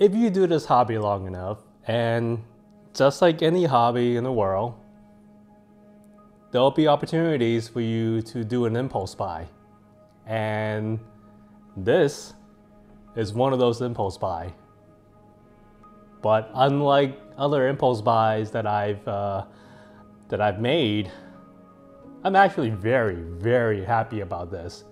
if you do this hobby long enough, and just like any hobby in the world, there'll be opportunities for you to do an impulse buy. And this is one of those impulse buy. But unlike other impulse buys that I've made, I'm actually very, very happy about this.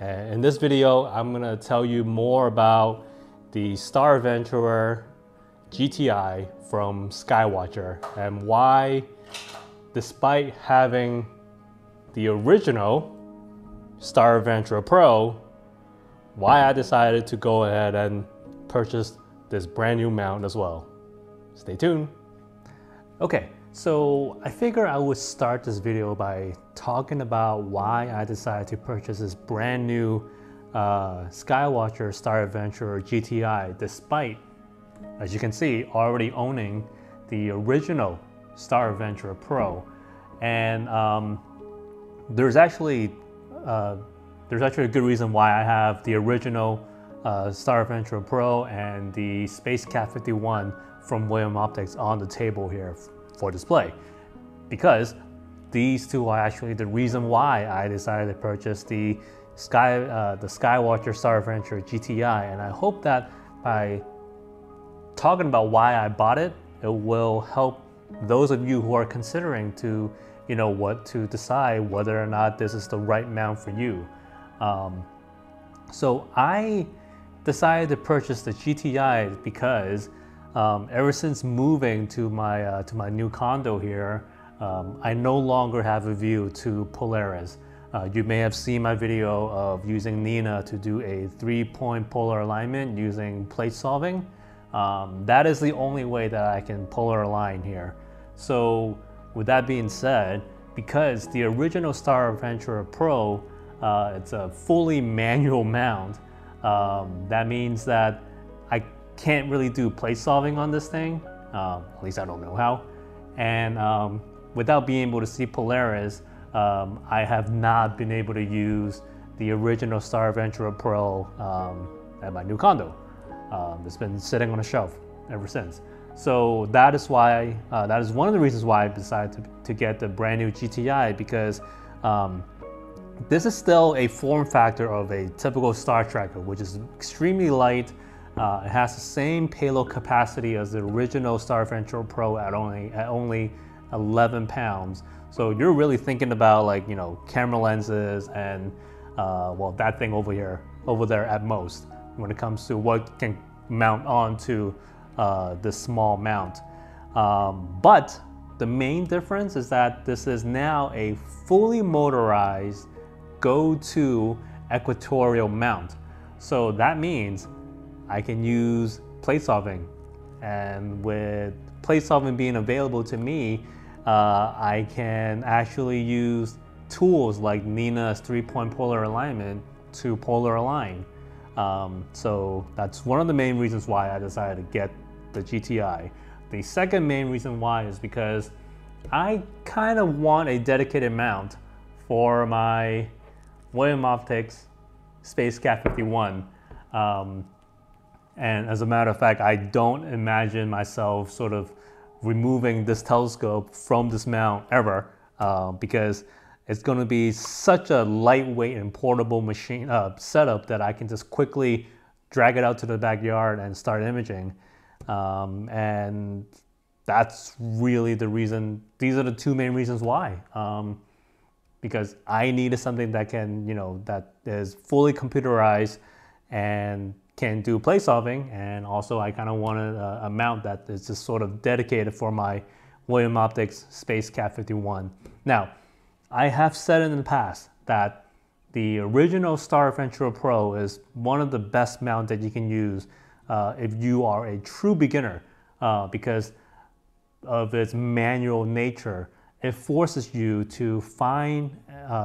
And in this video, I'm gonna tell you more about the Star Adventurer GTI from Skywatcher and why, despite having the original Star Adventurer Pro, why I decided to go ahead and purchase this brand new mount as well. Stay tuned. Okay, so I figure I would start this video by talking about why I decided to purchase this brand new Skywatcher Star Adventurer GTI, despite, as you can see, already owning the original Star Adventurer Pro. And there's actually a good reason why I have the original Star Adventurer Pro and the Space Cat 51 from William Optics on the table here for display, because these two are actually the reason why I decided to purchase the Skywatcher Star Adventurer GTI. And I hope that by talking about why I bought it, it will help those of you who are considering to, to decide whether or not this is the right mount for you. So I decided to purchase the GTI because ever since moving to my new condo here, I no longer have a view to Polaris. You may have seen my video of using Nina to do a 3-point polar alignment using plate solving. That is the only way that I can polar align here. So with that being said, because the original Star Adventurer Pro, it's a fully manual mount, that means that I can't really do plate solving on this thing. At least I don't know how. And without being able to see Polaris, I have not been able to use the original Star Adventurer Pro at my new condo. It's been sitting on a shelf ever since. So that is why, that is one of the reasons why I decided to get the brand new GTI, because this is still a form factor of a typical Star Tracker, which is extremely light. It has the same payload capacity as the original Star Adventurer Pro at only 11 pounds. So you're really thinking about, like, camera lenses and well, that thing over there at most, when it comes to what can mount onto this small mount. But the main difference is that this is now a fully motorized go-to equatorial mount. So that means I can use plate solving, and with plate solving being available to me, I can actually use tools like Nina's 3-point polar alignment to polar align. So that's one of the main reasons why I decided to get the GTI. The second main reason why is because I kind of want a dedicated mount for my William Optics Space Cat 51. And as a matter of fact, I don't imagine myself sort of removing this telescope from this mount ever, because it's going to be such a lightweight and portable machine setup that I can just quickly drag it out to the backyard and start imaging. And that's really the reason. These are the two main reasons why. Because I needed something that can, that is fully computerized and can do plate solving, and also I kind of wanted a mount that is just sort of dedicated for my William Optics Space Cat 51. Now, I have said in the past that the original Star Adventurer Pro is one of the best mounts that you can use if you are a true beginner, because of its manual nature. It forces you to find,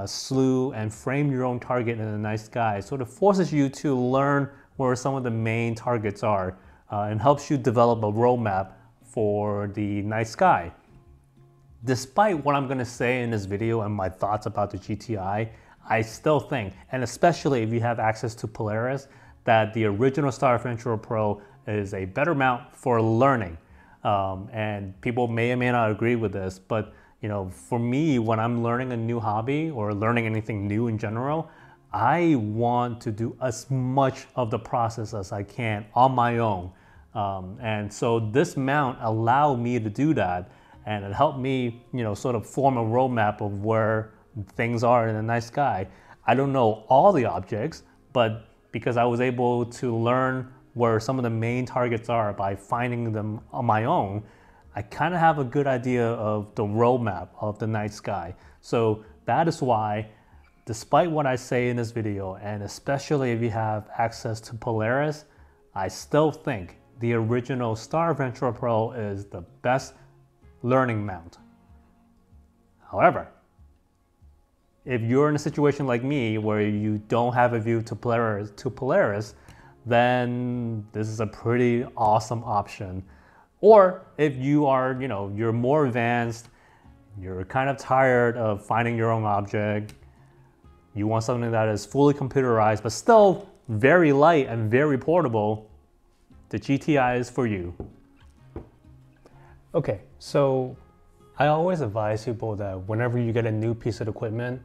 slew, and frame your own target in the night sky. So it forces you to learn where some of the main targets are, and helps you develop a roadmap for the night sky. Despite what I'm gonna say in this video and my thoughts about the GTI, I still think, and especially if you have access to Polaris, that the original Star Adventurer Pro is a better mount for learning. And people may or may not agree with this, but you know, for me, when I'm learning a new hobby or learning anything new in general, I want to do as much of the process as I can on my own. And so this mount allowed me to do that, and it helped me, you know, sort of form a roadmap of where things are in the night sky. I don't know all the objects, but because I was able to learn where some of the main targets are by finding them on my own, I kind of have a good idea of the roadmap of the night sky. So that is why, despite what I say in this video, and especially if you have access to Polaris, I still think the original Star Adventurer Pro is the best learning mount. However, if you're in a situation like me where you don't have a view to Polaris, then this is a pretty awesome option. Or if you are, you know, you're more advanced, you're kind of tired of finding your own object, you want something that is fully computerized but still very light and very portable, the GTI is for you. Okay, so I always advise people that whenever you get a new piece of equipment,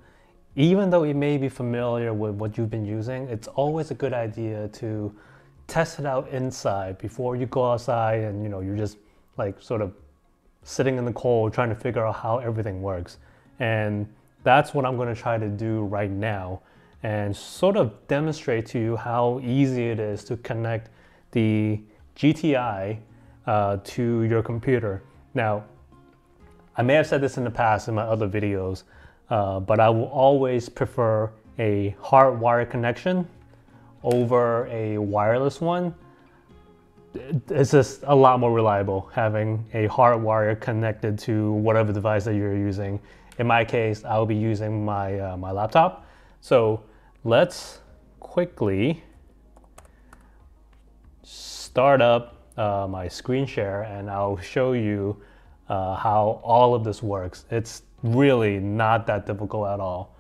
even though you may be familiar with what you've been using, it's always a good idea to test it out inside before you go outside and, you know, you're just like sort of sitting in the cold trying to figure out how everything works. And that's what I'm going to try to do right now and sort of demonstrate to you how easy it is to connect the GTI to your computer. Now, I may have said this in the past in my other videos, but I will always prefer a hardwired connection over a wireless one. It's just a lot more reliable having a hardwire connected to whatever device that you're using. In my case, I'll be using my laptop. So let's quickly start up my screen share and I'll show you how all of this works. It's really not that difficult at all.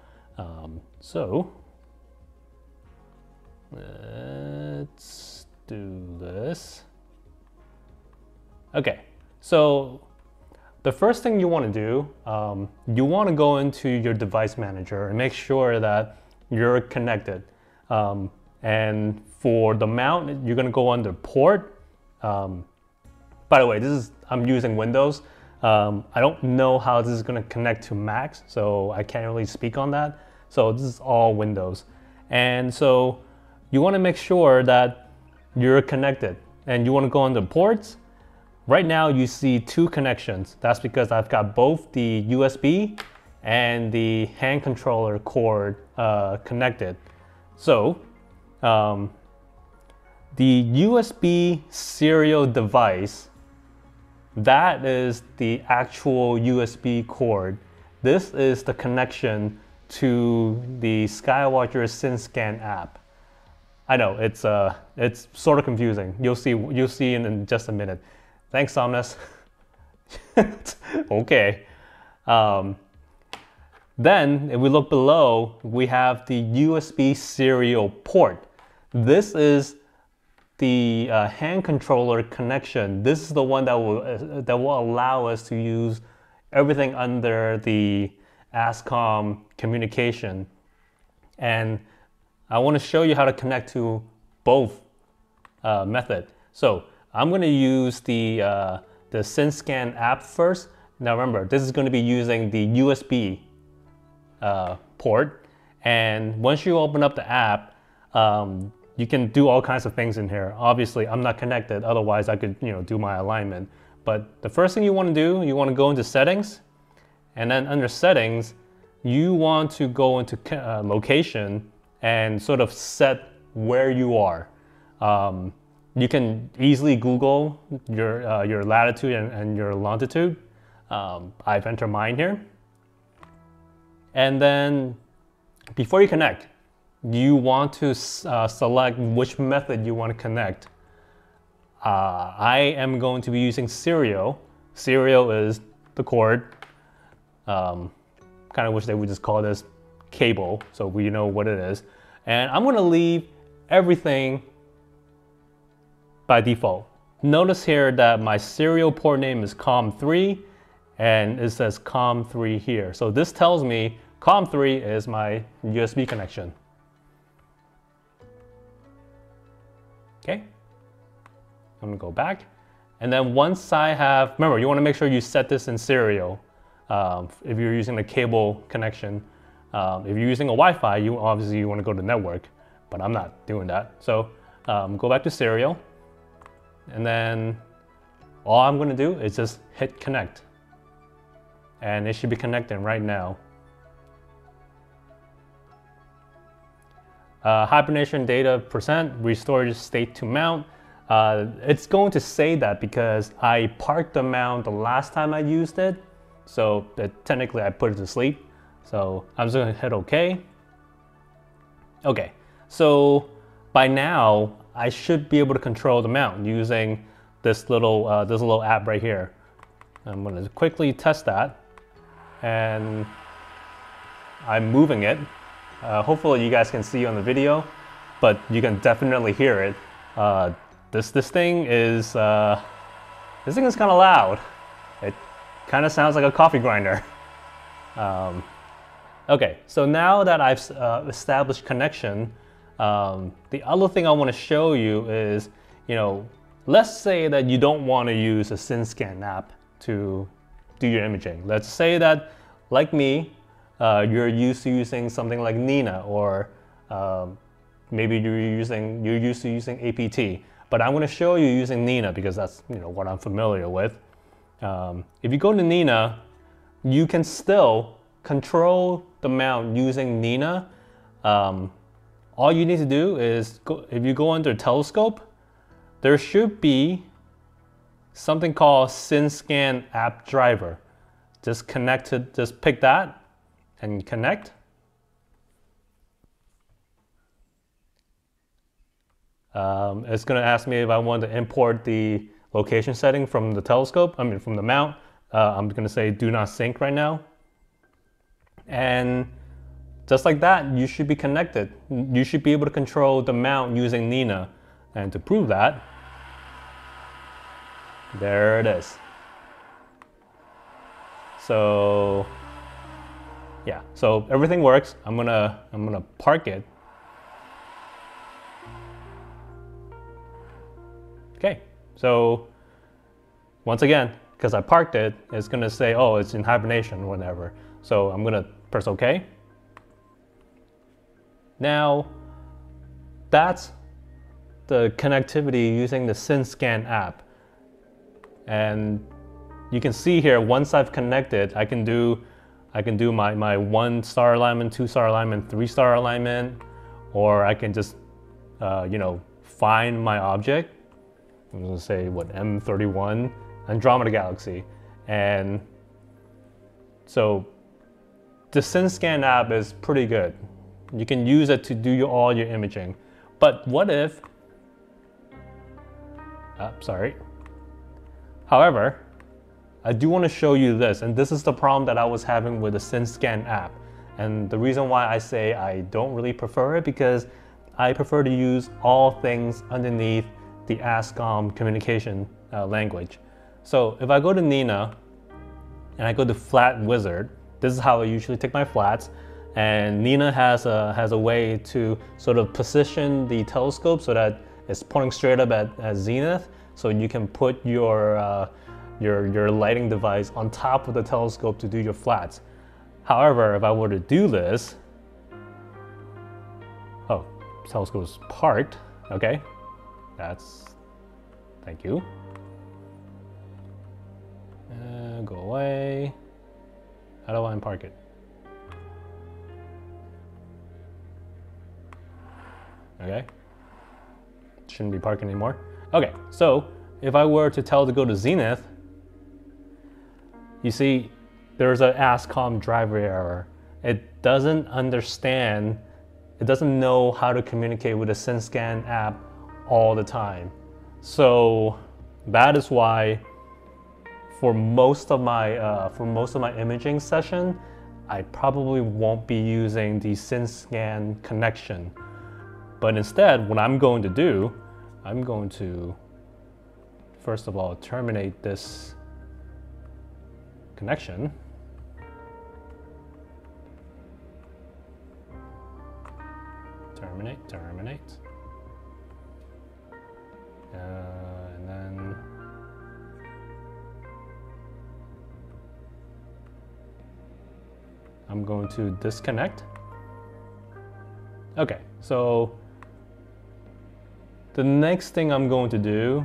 So let's do this. Okay, so the first thing you want to do, you want to go into your device manager and make sure that you're connected. And for the mount, you're going to go under port. By the way, I'm using Windows. I don't know how this is going to connect to Macs, so I can't really speak on that. So this is all Windows. And so you want to make sure that you're connected and you want to go under ports. Right now you see two connections. That's because I've got both the USB and the hand controller cord connected. So the USB serial device, that is the actual USB cord. This is the connection to the Skywatcher SynScan app. I know it's sort of confusing. You'll see in just a minute. Thanks, Somnus. Okay. Then if we look below, we have the USB serial port. This is the hand controller connection. This is the one that will allow us to use everything under the Ascom communication. And I want to show you how to connect to both method. So I'm going to use the SynScan app first. Now remember, this is going to be using the USB port. And once you open up the app, you can do all kinds of things in here. Obviously, I'm not connected. Otherwise, I could do my alignment. But the first thing you want to do, you want to go into settings. And then under settings, you want to go into location and sort of set where you are. You can easily Google your latitude and your longitude. I've entered mine here. And then before you connect, you want to select which method you want to connect. I am going to be using serial. Serial is the cord. Kind of wish they would just call this cable so we know what it is. And I'm going to leave everything by default. Notice here that my serial port name is COM3 and it says COM3 here. So this tells me COM3 is my USB connection. Okay, I'm gonna go back. And then once I have, remember, you wanna make sure you set this in serial if you're using a cable connection. If you're using a Wi-Fi, you obviously wanna go to network, but I'm not doing that. So go back to serial. And then all I'm gonna do is just hit connect. And it should be connecting right now. Hibernation data %, restore state to mount. It's going to say that because I parked the mount the last time I used it. So technically I put it to sleep. So I'm just gonna hit OK. Okay, so by now I should be able to control the mount using this little app right here. I'm gonna quickly test that. And I'm moving it. Hopefully you guys can see on the video, but you can definitely hear it. This thing is kind of loud. It kind of sounds like a coffee grinder. Okay, so now that I've established connection, the other thing I want to show you is, let's say that you don't want to use a SynScan app to do your imaging. Let's say that, like me, you're used to using something like Nina, or maybe you're used to using APT. But I'm going to show you using Nina because that's what I'm familiar with. If you go to Nina, you can still control the mount using Nina. All you need to do is if you go under telescope, there should be something called SynScan app driver. Just pick that and connect. It's going to ask me if I want to import the location setting from the telescope, from the mount. I'm going to say do not sync right now. And just like that, you should be connected. You should be able to control the mount using Nina. And to prove that, there it is. So yeah, so everything works. I'm gonna park it. Okay, so once again, because I parked it, it's gonna say, oh, it's in hibernation or whatever. So I'm gonna press OK. Now, that's the connectivity using the SynScan app. And you can see here, once I've connected, I can do my 1-star alignment, 2-star alignment, 3-star alignment, or I can just find my object. I'm gonna say M31, Andromeda Galaxy. And so the SynScan app is pretty good. You can use it to do all your imaging. But what if, sorry. However, I do want to show you this, and this is the problem that I was having with the SynScan app. And the reason why I say I don't really prefer it, because I prefer to use all things underneath the Ascom communication language. So if I go to Nina and I go to Flat Wizard, this is how I usually take my flats. And Nina has a way to sort of position the telescope so that it's pointing straight up at zenith, so you can put your lighting device on top of the telescope to do your flats. However, if I were to do this, oh, telescope is parked. Okay, thank you. Go away. How do I unpark it? Okay, shouldn't be parking anymore. Okay, so if I were to tell it to go to zenith, you see there's an Ascom driver error. It doesn't understand, it doesn't know how to communicate with the SynScan app all the time. So that is why for most of my imaging session, I probably won't be using the SynScan connection. But instead, what I'm going to do, I'm going to first of all terminate this connection. Terminate. And then I'm going to disconnect. Okay, so the next thing I'm going to do,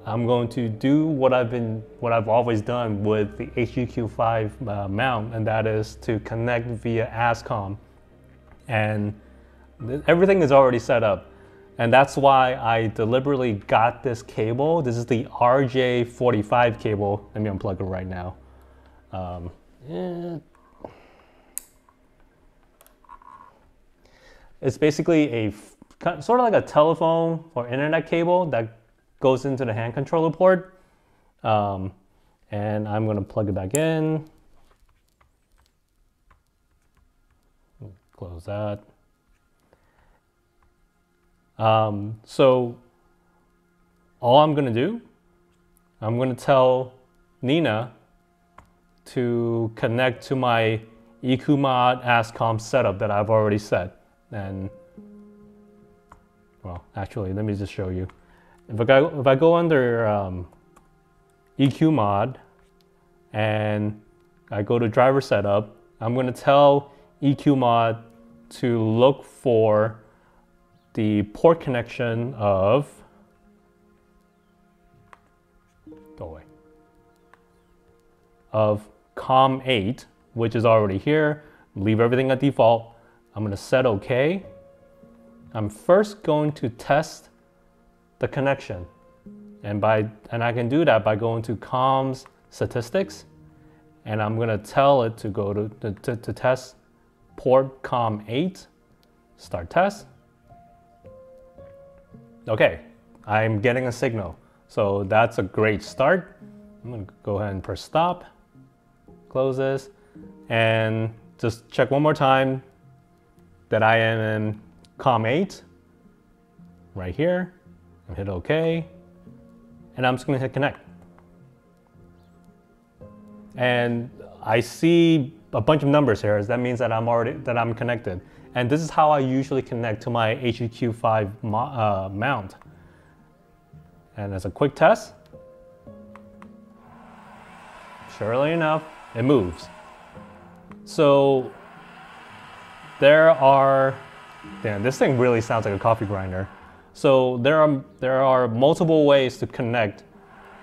I'm going to do what I've always done with the HEQ5 mount, and that is to connect via Ascom. And everything is already set up. And that's why I deliberately got this cable. This is the RJ45 cable. Let me unplug it right now. It's basically a sort of like a telephone or internet cable that goes into the hand controller port. And I'm going to plug it back in. Close that. So all I'm going to do, I'm going to tell Nina to connect to my EQMod Ascom setup that I've already set. And well, actually, let me just show you. If I go under EQMod and I go to driver setup, I'm going to tell EQMod to look for the port connection of, go away, of COM8, which is already here. Leave everything at default. I'm going to set OK. I'm first going to test the connection, and I can do that by going to comms statistics, and I'm going to tell it to go to test port COM8, start test. Okay, I'm getting a signal, so that's a great start. I'm going to go ahead and press stop, close this, and just check one more time that I am in COM8 right here. I'll hit OK, and I'm just going to hit connect. And I see a bunch of numbers here. That means that I'm connected. And this is how I usually connect to my HEQ5 mount. And as a quick test, surely enough, it moves. So there are, damn, this thing really sounds like a coffee grinder. So there are multiple ways to connect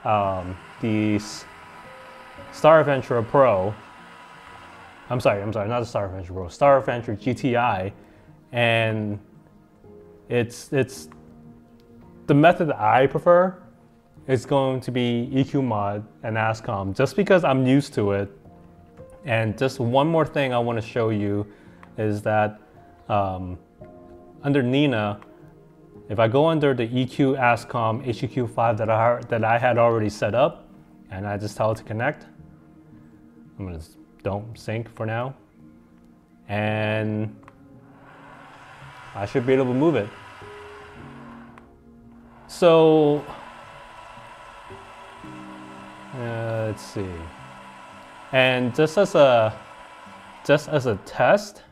the Star Adventurer Pro. I'm sorry, not the Star Adventurer Pro, Star Adventurer GTI, and it's the method that I prefer is going to be EQMod and Ascom, just because I'm used to it. And just one more thing I want to show you is that under Nina, if I go under the EQ Ascom HEQ5 that I had already set up, and I just tell it to connect, I'm gonna don't sync for now, and I should be able to move it. So let's see, and just as a test,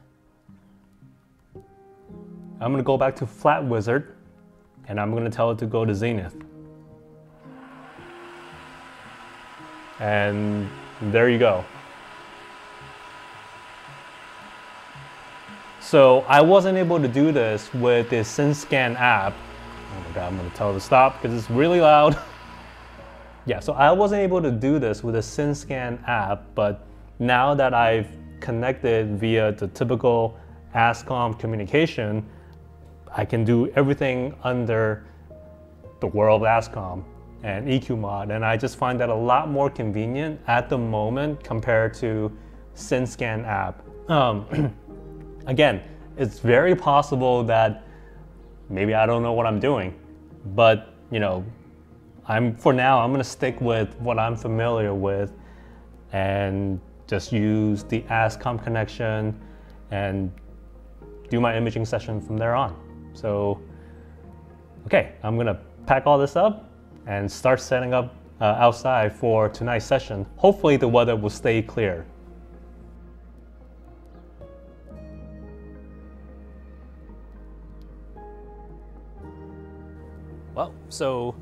I'm gonna go back to Flat Wizard, and I'm gonna tell it to go to Zenith. And there you go. So I wasn't able to do this with the SynScan app. Oh my God, I'm gonna tell it to stop because it's really loud. Yeah, so I wasn't able to do this with the SynScan app, but now that I've connected via the typical Ascom communication, I can do everything under the world of Ascom and EQMod, and I just find that a lot more convenient at the moment compared to SynScan app. Again, it's very possible that maybe I don't know what I'm doing, but you know, for now I'm gonna stick with what I'm familiar with and just use the Ascom connection and do my imaging session from there on. So, okay, I'm gonna pack all this up and start setting up outside for tonight's session. Hopefully the weather will stay clear. Well, so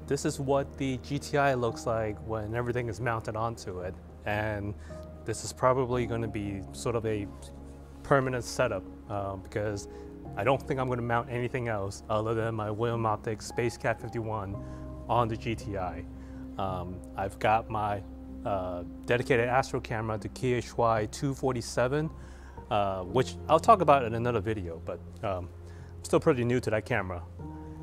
this is what the GTI looks like when everything is mounted onto it. And this is probably going to be sort of a permanent setup because I don't think I'm going to mount anything else other than my William Optics Space Cat 51 on the GTI. I've got my dedicated Astro camera, the KHY 247, which I'll talk about in another video, but I'm still pretty new to that camera.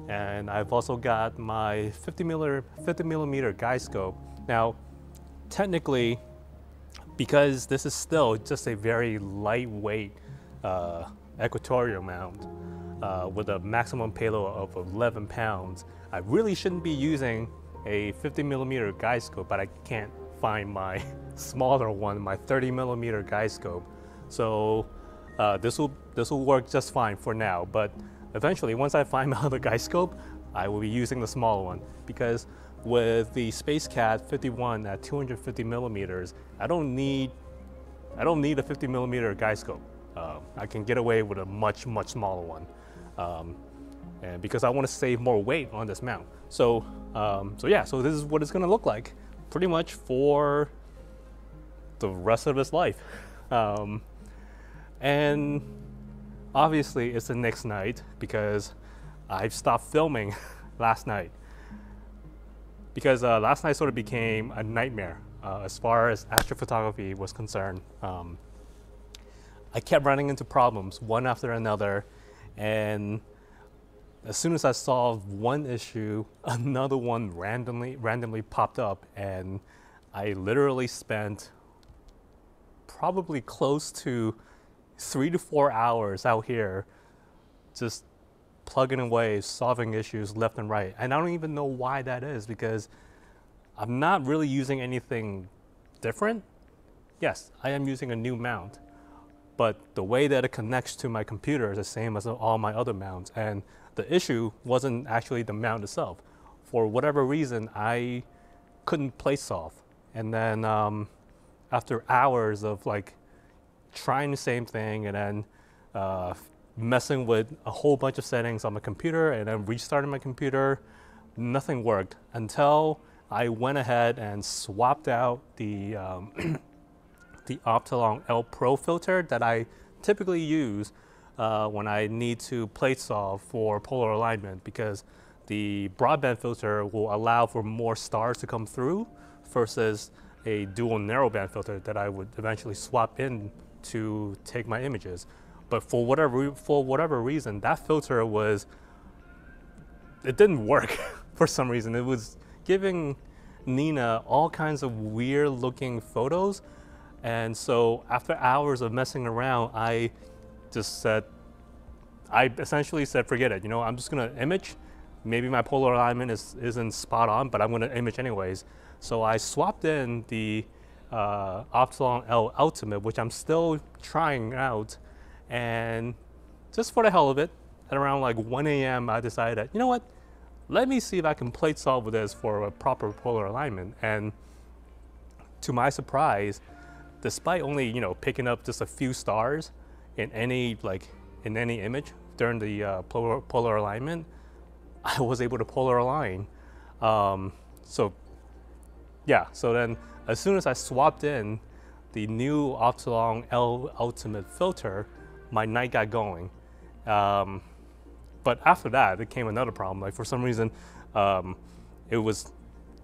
And I've also got my 50 millimeter guide scope. Now, technically, because this is still just a very lightweight equatorial mount with a maximum payload of 11 pounds, I really shouldn't be using a 50 millimeter guide scope, but I can't find my smaller one, my 30 millimeter guide scope. So this will work just fine for now, but eventually, once I find my other guide scope, I will be using the smaller one, because with the Space Cat 51 at 250 millimeters, I don't need a 50 millimeter guide scope. I can get away with a much smaller one, and because I want to save more weight on this mount. So so this is what it's going to look like, pretty much for the rest of its life, and obviously, it's the next night because I've stopped filming last night. Because last night sort of became a nightmare as far as astrophotography was concerned. I kept running into problems one after another, and as soon as I solved one issue, another one randomly popped up, and I literally spent probably close to 3 to 4 hours out here just plugging away, solving issues left and right. And I don't even know why that is, because I'm not really using anything different. Yes, I am using a new mount, but the way that it connects to my computer is the same as all my other mounts. And the issue wasn't actually the mount itself. For whatever reason, I couldn't place solve. And then after hours of like trying the same thing and then messing with a whole bunch of settings on my computer and then restarting my computer, nothing worked until I went ahead and swapped out the the optolong L Pro filter that I typically use when I need to plate solve for polar alignment, because the broadband filter will allow for more stars to come through versus a dual narrowband filter that I would eventually swap in to take my images. But for whatever reason, that filter it didn't work for some reason. It was giving Nina all kinds of weird looking photos. And so after hours of messing around, I essentially said, forget it. You know, I'm just gonna image. Maybe my polar alignment isn't spot on, but I'm gonna image anyways. So I swapped in the optolong L Ultimate, which I'm still trying out, and just for the hell of it, at around like 1 a.m. I decided that, you know what, let me see if I can plate solve with this for a proper polar alignment. And to my surprise, despite only, you know, picking up just a few stars in any image during the polar alignment, I was able to polar align. So then as soon as I swapped in the new optolong L Ultimate filter, my night got going. But after that, there came another problem. Like, for some reason, the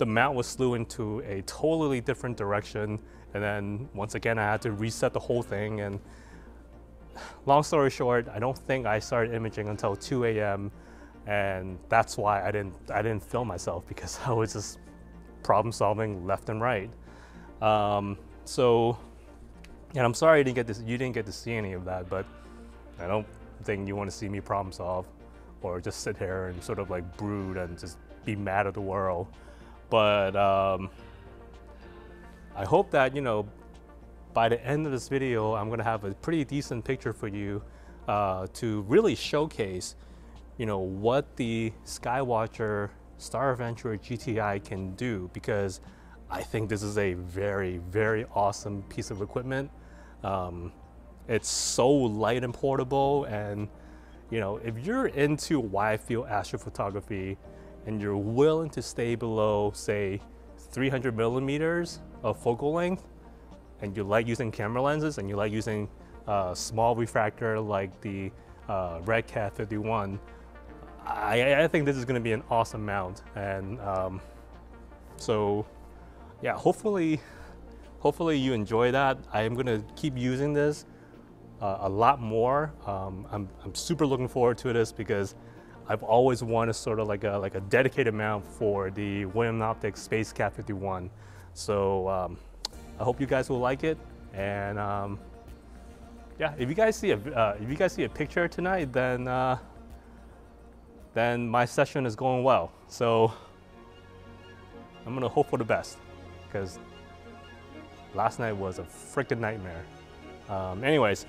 mount was slew into a totally different direction. And then once again, I had to reset the whole thing. And long story short, I don't think I started imaging until 2 a.m. And that's why I didn't film myself, because I was just problem solving left and right. And I'm sorry you didn't get to see any of that, but I don't think you want to see me problem solve or just sit here and sort of like brood and just be mad at the world. But I hope that, you know, by the end of this video, I'm gonna have a pretty decent picture for you to really showcase, you know, what the Skywatcher Star Adventurer GTI can do, because I think this is a very, very awesome piece of equipment. It's so light and portable, and you know, if you're into wide field astrophotography and you're willing to stay below, say, 300 millimeters of focal length, and you like using camera lenses and you like using small refractor like the redcat 51, I think this is going to be an awesome mount. And so yeah, hopefully you enjoy that. I am going to keep using this a lot more. I'm super looking forward to this, because I've always wanted sort of like a dedicated mount for the William Optics Space Cat 51. So I hope you guys will like it. And yeah, if you guys see a picture tonight, then my session is going well. So I'm gonna hope for the best, because last night was a freaking nightmare. Anyways,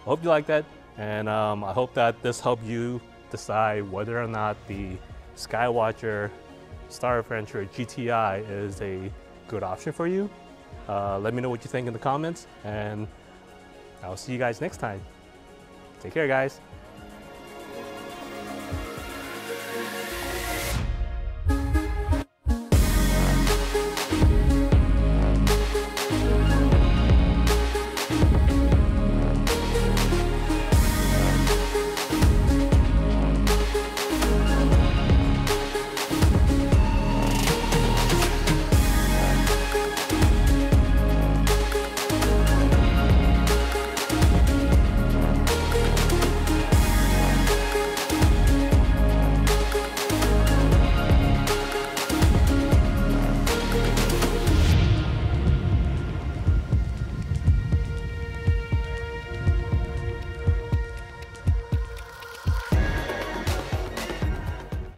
I hope you like that, and I hope that this helped you decide whether or not the Skywatcher Star Adventurer GTI is a good option for you. Let me know what you think in the comments, and I'll see you guys next time. Take care, guys.